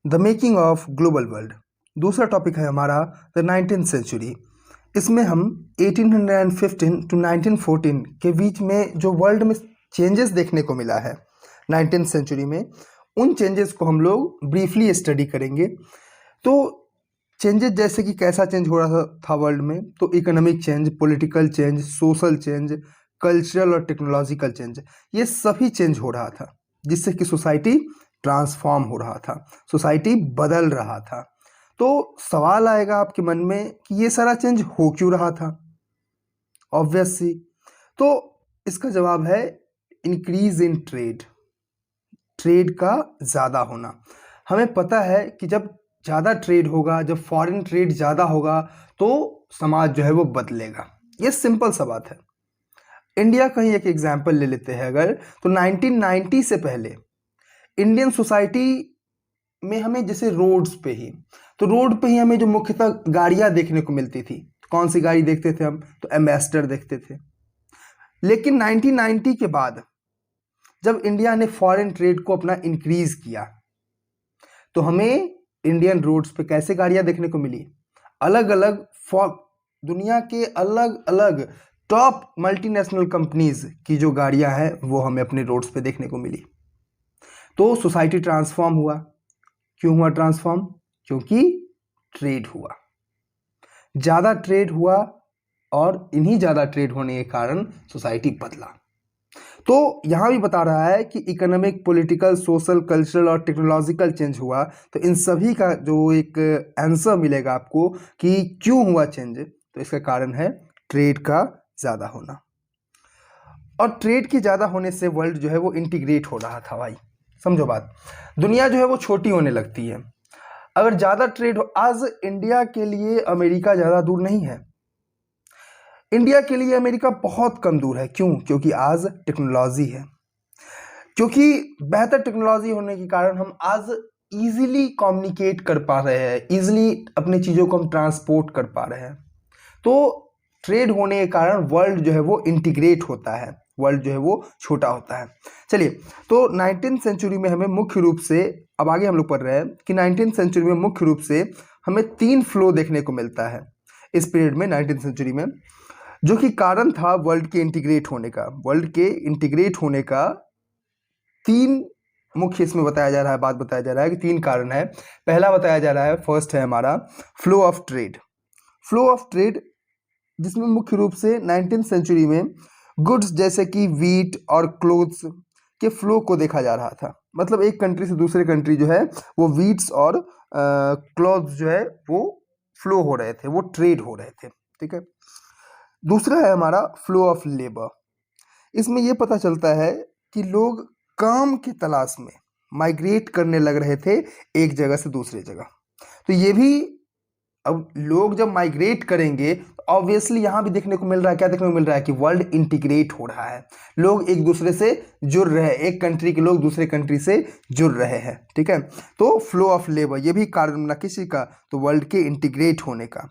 The making of global world. दूसरा topic है हमारा द 19th सेंचुरी। इसमें हम 1815 टू 1914 के बीच में जो वर्ल्ड में चेंजेस देखने को मिला है 19th सेंचुरी में, उन चेंजेस को हम लोग ब्रीफली स्टडी करेंगे। तो चेंजेस जैसे कि कैसा चेंज हो रहा था वर्ल्ड में, तो economic change, political change, social change, cultural और टेक्नोलॉजिकल चेंज, ये सभी चेंज हो रहा था, जिससे कि सोसाइटी ट्रांसफॉर्म हो रहा था, सोसाइटी बदल रहा था। तो सवाल आएगा आपके मन में कि ये सारा चेंज हो क्यों रहा था। ऑब्वियसली तो इसका जवाब है इंक्रीज इन ट्रेड, ट्रेड का ज़्यादा होना। हमें पता है कि जब ज़्यादा ट्रेड होगा, जब फॉरेन ट्रेड ज़्यादा होगा, तो समाज जो है वो बदलेगा। ये सिंपल सा बात है। इंडिया का ही एक एग्जाम्पल ले लेते हैं अगर, तो 1990 से पहले इंडियन सोसाइटी में हमें जैसे रोड्स पे ही, तो रोड पे ही हमें जो मुख्यतः गाड़ियां देखने को मिलती थी, कौन सी गाड़ी देखते थे हम, तो एम्बेसडर देखते थे। लेकिन 1990 के बाद जब इंडिया ने फॉरेन ट्रेड को अपना इंक्रीज किया, तो हमें इंडियन रोड्स पे कैसे गाड़ियां देखने को मिली, अलग अलग दुनिया के अलग अलग टॉप मल्टीनेशनल कंपनीज की जो गाड़ियां हैं वो हमें अपने रोड्स पे देखने को मिली। तो सोसाइटी ट्रांसफॉर्म हुआ। क्यों हुआ ट्रांसफॉर्म? क्योंकि ट्रेड हुआ, ज़्यादा ट्रेड हुआ, और इन्हीं ज़्यादा ट्रेड होने के कारण सोसाइटी बदला। तो यहाँ भी बता रहा है कि इकोनॉमिक, पॉलिटिकल, सोशल, कल्चरल और टेक्नोलॉजिकल चेंज हुआ। तो इन सभी का जो एक आंसर मिलेगा आपको कि क्यों हुआ चेंज, तो इसका कारण है ट्रेड का ज़्यादा होना। और ट्रेड के ज़्यादा होने से वर्ल्ड जो है वो इंटीग्रेट हो रहा था। भाई समझो बात, दुनिया जो है वो छोटी होने लगती है अगर ज़्यादा ट्रेड हो। आज इंडिया के लिए अमेरिका ज़्यादा दूर नहीं है, इंडिया के लिए अमेरिका बहुत कम दूर है। क्यों? क्योंकि आज टेक्नोलॉजी है, क्योंकि बेहतर टेक्नोलॉजी होने के कारण हम आज इजीली कम्युनिकेट कर पा रहे हैं, इजीली अपनी चीज़ों को हम ट्रांसपोर्ट कर पा रहे हैं। तो ट्रेड होने के कारण वर्ल्ड जो है वो इंटीग्रेट होता है, वर्ल्ड जो है वो छोटा होता है। चलिए, तो 19th सेंचुरी में हमें मुख्य रूप से, अब आगे हम लोग पढ़ रहे हैं कि 19th सेंचुरी में मुख्य रूप से हमें 3 फ्लो देखने को मिलता है इस पीरियड में, 19th सेंचुरी में, जो कि कारण था वर्ल्ड के इंटीग्रेट होने का। वर्ल्ड के इंटीग्रेट होने का 3 मुख्य इसमें बताया जा रहा है, बात बताया जा रहा है कि 3 कारण है। पहला बताया जा रहा है, फर्स्ट है हमारा flow of trade. Flow of trade जिसमें मुख्य रूप से 19th सेंचुरी में गुड्स जैसे कि वीट और क्लोथ्स के फ्लो को देखा जा रहा था। मतलब एक कंट्री से दूसरे कंट्री जो है वो वीट्स और क्लॉथ्स जो है वो फ्लो हो रहे थे, वो ट्रेड हो रहे थे। ठीक है। दूसरा है हमारा फ्लो ऑफ लेबर। इसमें ये पता चलता है कि लोग काम की तलाश में माइग्रेट करने लग रहे थे एक जगह से दूसरे जगह। तो ये भी, अब लोग जब माइग्रेट करेंगे तो ऑब्वियसली यहाँ भी देखने को मिल रहा है, क्या देखने को मिल रहा है कि वर्ल्ड इंटीग्रेट हो रहा है, लोग एक दूसरे से जुड़ रहे हैं, एक कंट्री के लोग दूसरे कंट्री से जुड़ रहे हैं। ठीक है। तो फ्लो ऑफ लेबर ये भी कारण ना किसी का, तो वर्ल्ड के इंटीग्रेट होने का।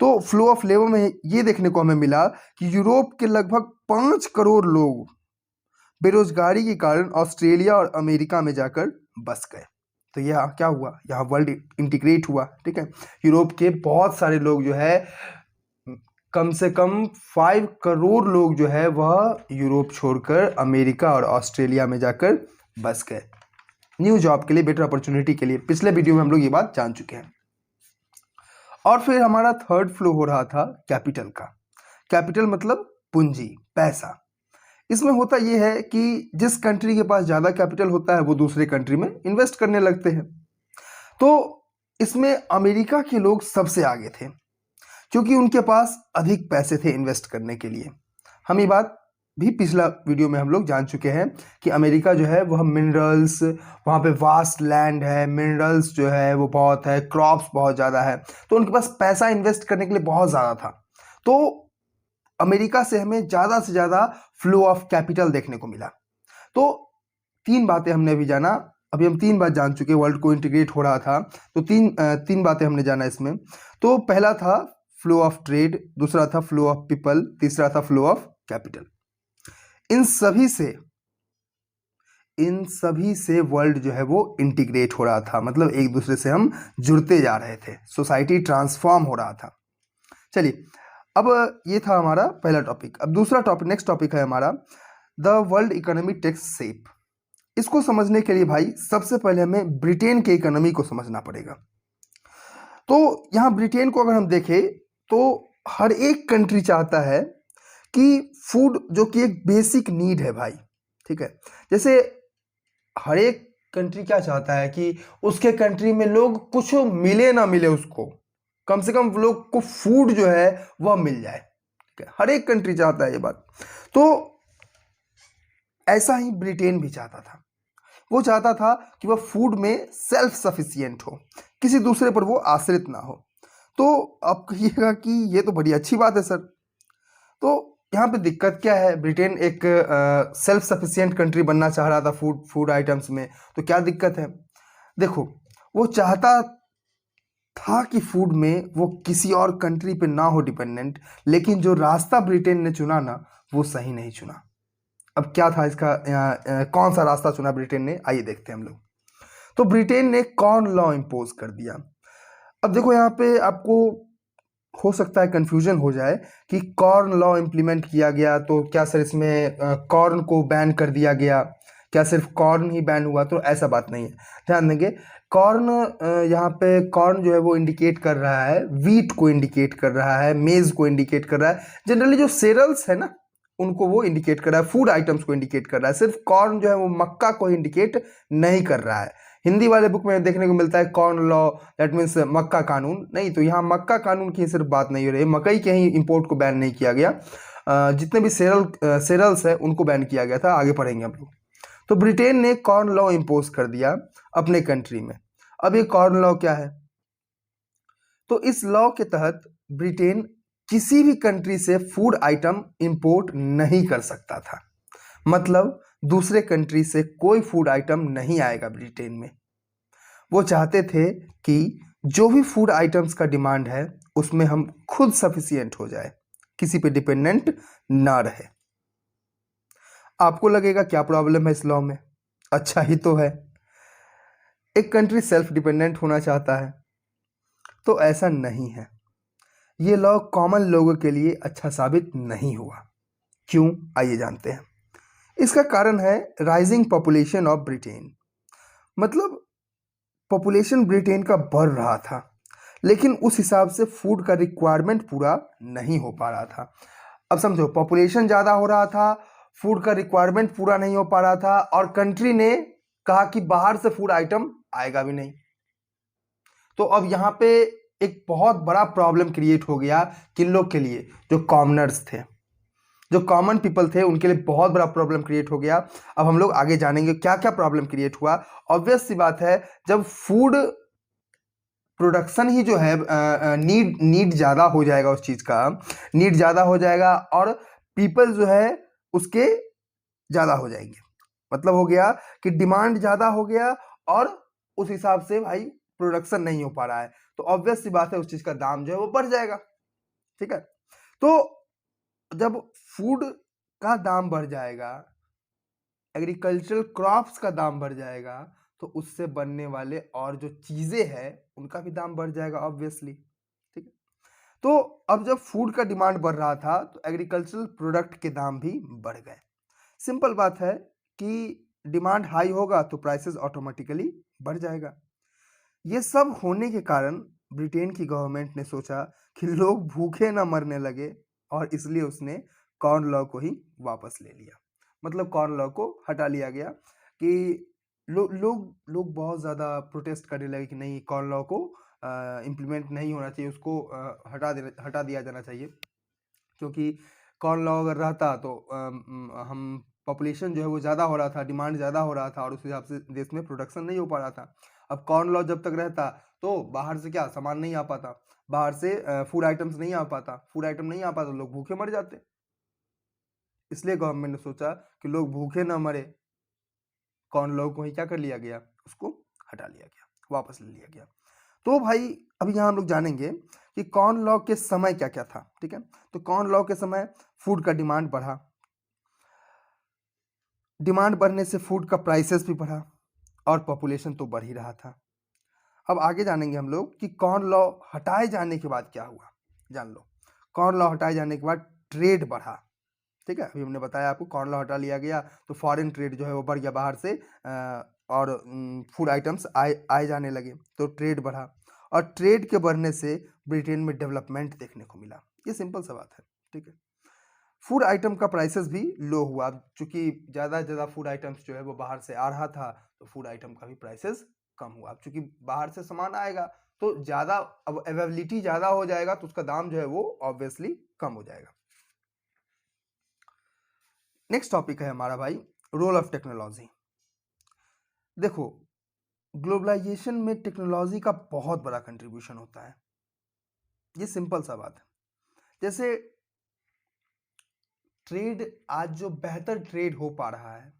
तो फ्लो ऑफ लेबर में ये देखने को हमें मिला कि यूरोप के लगभग 5 करोड़ लोग बेरोजगारी के कारण ऑस्ट्रेलिया और अमेरिका में जाकर बस गए। तो यह क्या हुआ, यहाँ वर्ल्ड इंटीग्रेट हुआ। ठीक है। यूरोप के बहुत सारे लोग जो है, कम से कम 5 करोड़ लोग जो है वह यूरोप छोड़कर अमेरिका और ऑस्ट्रेलिया में जाकर बस गए, न्यू जॉब के लिए, बेटर अपॉर्चुनिटी के लिए। पिछले वीडियो में हम लोग ये बात जान चुके हैं। और फिर हमारा थर्ड फ्लो हो रहा था कैपिटल का। कैपिटल मतलब पूंजी, पैसा। इसमें होता यह है कि जिस कंट्री के पास ज़्यादा कैपिटल होता है वो दूसरे कंट्री में इन्वेस्ट करने लगते हैं। तो इसमें अमेरिका के लोग सबसे आगे थे, क्योंकि उनके पास अधिक पैसे थे इन्वेस्ट करने के लिए। हम ये बात भी पिछला वीडियो में हम लोग जान चुके हैं कि अमेरिका जो है वह मिनरल्स, वहाँ पे वास्ट लैंड है, मिनरल्स जो है वो बहुत है, क्रॉप्स बहुत ज़्यादा है, तो उनके पास पैसा इन्वेस्ट करने के लिए बहुत ज़्यादा था। तो अमेरिका से हमें ज़्यादा से ज़्यादा फ्लो ऑफ कैपिटल देखने को मिला। तो 3 बातें हमने अभी जाना, अभी हम 3 बात जान चुके, वर्ल्ड को इंटीग्रेट हो रहा था, तो तीन बातें हमने जाना इसमें। तो पहला था फ्लो ऑफ ट्रेड, दूसरा था फ्लो ऑफ पीपल, तीसरा था फ्लो ऑफ कैपिटल। इन सभी से इन सभी से वर्ल्ड जो है वो इंटीग्रेट हो रहा था, मतलब एक दूसरे से हम जुड़ते जा रहे थे, सोसाइटी ट्रांसफॉर्म हो रहा था। चलिए, अब ये था हमारा पहला टॉपिक। अब दूसरा टॉपिक, नेक्स्ट टॉपिक है हमारा the world economy takes shape. इसको समझने के लिए भाई सबसे पहले हमें ब्रिटेन के इकोनॉमी को समझना पड़ेगा। तो यहाँ ब्रिटेन को अगर हम देखें तो हर एक कंट्री चाहता है कि फूड जो कि एक बेसिक नीड है भाई, ठीक है, जैसे हर एक कंट्री क्या चाहता है कि उसके कंट्री में लोग कुछ मिले ना मिले उसको, कम से कम लोग को फूड जो है वह मिल जाए, ठीक है, हर एक कंट्री चाहता है ये बात। तो ऐसा ही ब्रिटेन भी चाहता था। वो चाहता था कि वह फूड में सेल्फ सफिशिएंट हो, किसी दूसरे पर वो आश्रित ना हो। तो आप कहिएगा कि ये तो बड़ी अच्छी बात है सर, तो यहाँ पे दिक्कत क्या है? ब्रिटेन एक सेल्फ सफिशिएंट कंट्री बनना चाह रहा था फूड आइटम्स में, तो क्या दिक्कत है? देखो, वो चाहता था कि फूड में वो किसी और कंट्री पे ना हो डिपेंडेंट, लेकिन जो रास्ता ब्रिटेन ने चुना ना, वो सही नहीं चुना। अब क्या था इसका, कौन सा रास्ता चुना ब्रिटेन ने, आइए देखते हैं हम लोग। तो ब्रिटेन ने कॉर्न लॉ इम्पोज कर दिया। अब देखो, यहाँ पे आपको हो सकता है कंफ्यूजन हो जाए कि कॉर्न लॉ इम्प्लीमेंट किया गया तो क्या सर इसमें कॉर्न को बैन कर दिया गया, क्या सिर्फ कॉर्न ही बैन हुआ? तो ऐसा बात नहीं है, ध्यान देंगे। कॉर्न, यहाँ पे कॉर्न जो है वो इंडिकेट कर रहा है वीट को, इंडिकेट कर रहा है मेज को, इंडिकेट कर रहा है, जनरली जो सेरल्स है ना उनको वो इंडिकेट कर रहा है, फूड आइटम्स को इंडिकेट कर रहा है। सिर्फ कॉर्न जो है वो मक्का को इंडिकेट नहीं कर रहा है। हिंदी वाले बुक में देखने को मिलता है कॉर्न लॉ, दैट मीन्स मक्का कानून, नहीं, तो यहाँ मक्का कानून की सिर्फ बात नहीं हो रही है, मकई के ही इंपोर्ट को बैन नहीं किया गया, जितने भी सेरल्स है उनको बैन किया गया था, आगे पढ़ेंगे हम लोग। तो ब्रिटेन ने कॉर्न लॉ इम्पोज कर दिया अपने कंट्री में। अब ये कॉर्न लॉ क्या है? तो इस लॉ के तहत ब्रिटेन किसी भी कंट्री से फूड आइटम इंपोर्ट नहीं कर सकता था, मतलब दूसरे कंट्री से कोई फूड आइटम नहीं आएगा ब्रिटेन में। वो चाहते थे कि जो भी फूड आइटम्स का डिमांड है उसमें हम खुद सफिशिएंट हो जाए, किसी पे डिपेंडेंट ना रहे। आपको लगेगा क्या प्रॉब्लम है इस लॉ में? अच्छा ही तो है, एक कंट्री सेल्फ डिपेंडेंट होना चाहता है, तो ऐसा नहीं है। ये लॉ कॉमन लोगों के लिए अच्छा साबित नहीं हुआ। क्यों? आइए जानते हैं। इसका कारण है राइजिंग पॉपुलेशन ऑफ ब्रिटेन। मतलब पॉपुलेशन ब्रिटेन का बढ़ रहा था, लेकिन उस हिसाब से फूड का रिक्वायरमेंट पूरा नहीं हो पा रहा था। अब समझो, पॉपुलेशन ज़्यादा हो रहा था, फूड का रिक्वायरमेंट पूरा नहीं हो पा रहा था, और कंट्री ने कहा कि बाहर से फूड आइटम आएगा भी नहीं। तो अब यहाँ पे एक बहुत बड़ा प्रॉब्लम क्रिएट हो गया किन लोग के लिए? जो कॉमनर्स थे, जो कॉमन पीपल थे, उनके लिए बहुत बड़ा प्रॉब्लम क्रिएट हो गया। अब हम लोग आगे जानेंगे क्या क्या प्रॉब्लम क्रिएट हुआ। ऑब्वियस सी बात है, जब फूड प्रोडक्शन ही जो है, नीड ज़्यादा हो जाएगा, उस चीज़ का नीड ज़्यादा हो जाएगा, और पीपल जो है उसके ज़्यादा हो जाएंगे। मतलब हो गया कि डिमांड ज़्यादा हो गया, और उस हिसाब से भाई प्रोडक्शन नहीं हो पा रहा है, तो ऑब्वियस सी बात है उस चीज़ का दाम जो है वो बढ़ जाएगा, ठीक है। तो जब फूड का दाम बढ़ जाएगा, एग्रीकल्चरल क्रॉप्स का दाम बढ़ जाएगा, तो उससे बनने वाले और जो चीज़ें हैं उनका भी दाम बढ़ जाएगा, ऑब्वियसली, ठीक है। तो अब जब फूड का डिमांड बढ़ रहा था तो एग्रीकल्चरल प्रोडक्ट के दाम भी बढ़ गए। सिंपल बात है कि डिमांड हाई होगा तो प्राइसेस ऑटोमेटिकली बढ़ जाएगा। ये सब होने के कारण ब्रिटेन की गवर्नमेंट ने सोचा कि लोग भूखे ना मरने लगे, और इसलिए उसने कॉर्न लॉ को ही वापस ले लिया। मतलब कॉर्न लॉ को हटा लिया गया कि लोग बहुत ज़्यादा प्रोटेस्ट करने लगे कि नहीं, कॉर्न लॉ को इम्प्लीमेंट नहीं होना चाहिए, उसको हटा दिया जाना चाहिए, क्योंकि कॉर्न लॉ अगर रहता तो हम पॉपुलेशन जो है वो ज़्यादा हो रहा था, डिमांड ज़्यादा हो रहा था, और उस हिसाब से देश में प्रोडक्शन नहीं हो पा रहा था। अब कॉर्न लॉ जब तक रहता तो बाहर से क्या सामान नहीं आ पाता, बाहर से फूड आइटम्स नहीं आ पाता, फूड आइटम नहीं आ पाता तो लोग भूखे मर जाते। इसलिए गवर्नमेंट ने सोचा कि लोग भूखे ना मरे, कॉर्न लॉ को ही क्या कर लिया गया, उसको हटा लिया गया, वापस ले लिया गया। तो भाई अभी यहाँ हम लोग जानेंगे कि कॉर्न लॉ के समय क्या क्या था, ठीक है। तो कॉर्न लॉ के समय फूड का डिमांड बढ़ा, डिमांड बढ़ने से फूड का प्राइसेस भी बढ़ा और पॉपुलेशन तो बढ़ ही रहा था। अब आगे जानेंगे हम लोग कि कॉर्न लॉ हटाए जाने के बाद क्या हुआ। जान लो, कॉर्न लॉ हटाए जाने के बाद ट्रेड बढ़ा। ठीक है, अभी हमने बताया आपको, कॉर्न लॉ हटा लिया गया तो फॉरेन ट्रेड जो है वो बढ़ गया, बाहर से और फूड आइटम्स आए आए जाने लगे, तो ट्रेड बढ़ा और ट्रेड के बढ़ने से ब्रिटेन में डेवलपमेंट देखने को मिला। ये सिंपल सा बात है। ठीक है, फूड आइटम का प्राइसेस भी लो हुआ, चूंकि ज़्यादा से ज़्यादा फूड आइटम्स जो है वो बाहर से आ रहा था, तो फूड आइटम का भी प्राइसेस कम हुआ। अब चूंकि बाहर से सामान आएगा तो ज़्यादा, अब अवेलेबिलिटी ज़्यादा हो जाएगा तो उसका दाम जो है वो ऑब्वियसली कम हो जाएगा। नेक्स्ट टॉपिक है हमारा भाई, रोल ऑफ टेक्नोलॉजी। देखो, ग्लोबलाइजेशन में टेक्नोलॉजी का बहुत बड़ा कंट्रीब्यूशन होता है। ये सिंपल सा बात है। जैसे ट्रेड, आज जो बेहतर ट्रेड हो पा रहा है,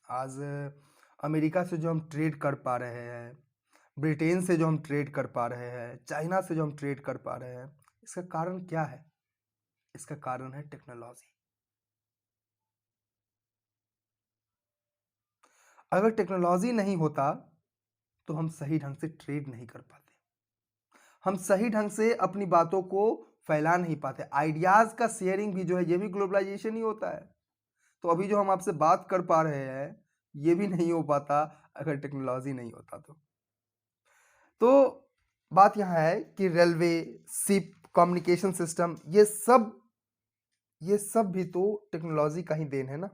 आज अमेरिका से जो हम ट्रेड कर पा रहे हैं, ब्रिटेन से जो हम ट्रेड कर पा रहे हैं, चाइना से जो हम ट्रेड कर पा रहे हैं, इसका कारण क्या है? इसका कारण है टेक्नोलॉजी। अगर टेक्नोलॉजी नहीं होता तो हम सही ढंग से ट्रेड नहीं कर पाते, हम सही ढंग से अपनी बातों को फैला नहीं पाते। आइडियाज का शेयरिंग भी जो है ये भी ग्लोबलाइजेशन ही होता है। तो अभी जो हम आपसे बात कर पा रहे हैं ये भी नहीं हो पाता अगर टेक्नोलॉजी नहीं होता तो बात यहाँ है कि रेलवे, शिप, कम्युनिकेशन सिस्टम, ये सब भी तो टेक्नोलॉजी का ही देन है ना।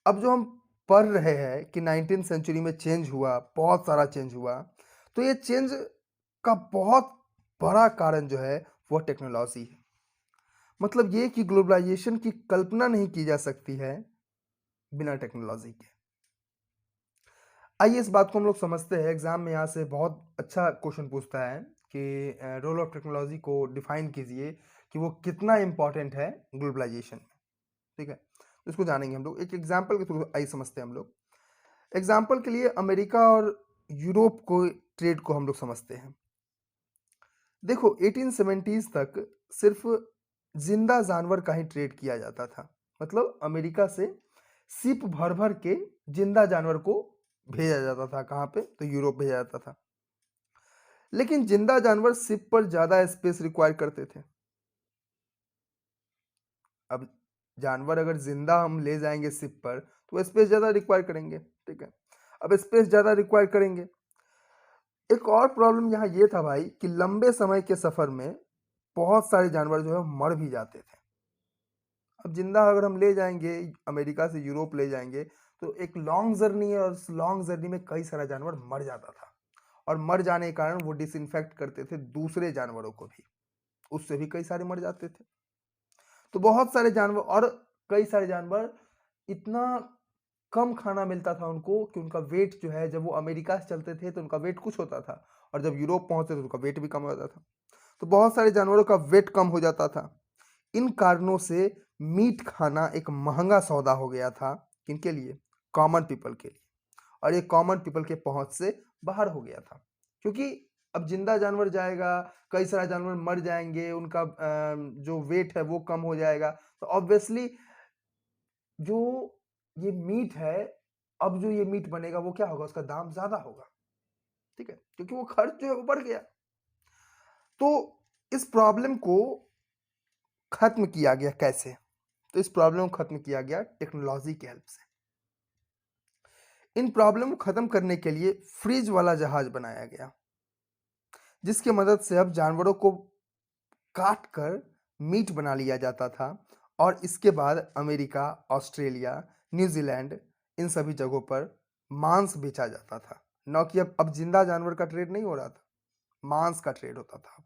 अब जो हम पढ़ रहे हैं कि 19th सेंचुरी में चेंज हुआ, बहुत सारा चेंज हुआ, तो ये चेंज का बहुत बड़ा कारण जो है वो टेक्नोलॉजी है। मतलब ये कि ग्लोबलाइजेशन की कल्पना नहीं की जा सकती है बिना टेक्नोलॉजी के। आइए इस बात को हम लोग समझते हैं। एग्जाम में यहाँ से बहुत अच्छा क्वेश्चन पूछता है कि रोल ऑफ टेक्नोलॉजी को डिफाइन कीजिए कि वो कितना इंपॉर्टेंट है ग्लोबलाइजेशन में। ठीक है, तो इसको जानेंगे हम लोग एक एग्जाम्पल के थ्रू। आइए समझते हैं हम लोग। एग्जाम्पल के लिए अमेरिका और यूरोप को ट्रेड को हम लोग समझते हैं। देखो, 1870s तक सिर्फ जिंदा जानवर का ही ट्रेड किया जाता था। मतलब अमेरिका से शिप भर भर के जिंदा जानवर को भेजा जाता था। कहाँ पे? तो यूरोप भेजा जाता था। लेकिन जिंदा जानवर शिप पर ज्यादा स्पेस रिक्वायर करते थे। अब जानवर अगर जिंदा हम ले जाएंगे शिप पर तो स्पेस ज्यादा रिक्वायर करेंगे। ठीक है, अब स्पेस ज्यादा रिक्वायर करेंगे। एक और प्रॉब्लम यहाँ ये था भाई कि लंबे समय के सफर में बहुत सारे जानवर जो है मर भी जाते थे। अब जिंदा अगर हम ले जाएंगे, अमेरिका से यूरोप ले जाएंगे, तो एक लॉन्ग जर्नी है और उस लॉन्ग जर्नी में कई सारा जानवर मर जाता था। और मर जाने के कारण वो डिसइंफेक्ट करते थे दूसरे जानवरों को भी, उससे भी कई सारे मर जाते थे। तो बहुत सारे जानवर, और कई सारे जानवर इतना कम खाना मिलता था उनको कि उनका वेट जो है, जब वो अमेरिका से चलते थे तो उनका वेट कुछ होता था और जब यूरोप पहुंचते तो उनका वेट भी कम हो जाता था। तो बहुत सारे जानवरों का वेट कम हो जाता था। इन कारणों से मीट खाना एक महंगा सौदा हो गया था। किनके लिए? कॉमन पीपल के लिए। और ये कॉमन पीपल के पहुंच से बाहर हो गया था, क्योंकि अब जिंदा जानवर जाएगा, कई सारे जानवर मर जाएंगे, उनका जो वेट है वो कम हो जाएगा, तो ऑब्वियसली जो ये मीट है, अब जो ये मीट बनेगा वो क्या होगा? उसका दाम ज्यादा होगा। ठीक है, क्योंकि वो खर्च जो है वो बढ़ गया। तो इस प्रॉब्लम को खत्म किया गया कैसे? तो इस प्रॉब्लम को खत्म किया गया टेक्नोलॉजी की हेल्प से। इन प्रॉब्लम को खत्म करने के लिए फ्रीज वाला जहाज बनाया गया, जिसकी मदद से अब जानवरों को काट कर मीट बना लिया जाता था और इसके बाद अमेरिका, ऑस्ट्रेलिया, न्यूजीलैंड, इन सभी जगहों पर मांस बेचा जाता था। न कि अब जिंदा जानवर का ट्रेड नहीं हो रहा था, मांस का ट्रेड होता था।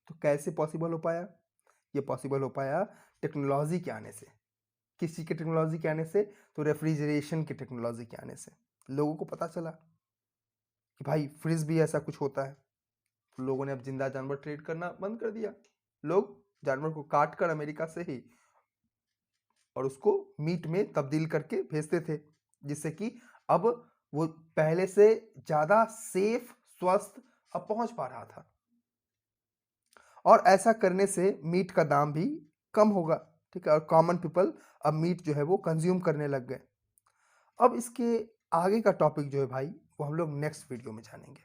तो कैसे पॉसिबल हो पाया? ये पॉसिबल हो पाया टेक्नोलॉजी के आने से। किस चीज़ की टेक्नोलॉजी के आने से? तो रेफ्रिजरेशन की टेक्नोलॉजी के आने से लोगों को पता चला कि भाई फ्रिज भी ऐसा कुछ होता है। तो लोगों ने अब जिंदा जानवर ट्रेड करना बंद कर दिया। लोग जानवर को काट कर अमेरिका से ही और उसको मीट में तब्दील करके भेजते थे, जिससे कि अब वो पहले से ज्यादा सेफ, स्वस्थ अब पहुंच पा रहा था। और ऐसा करने से मीट का दाम भी कम होगा। ठीक है, और कॉमन पीपल अब मीट जो है वो कंज्यूम करने लग गए। अब इसके आगे का टॉपिक जो है भाई वो हम लोग नेक्स्ट वीडियो में जानेंगे।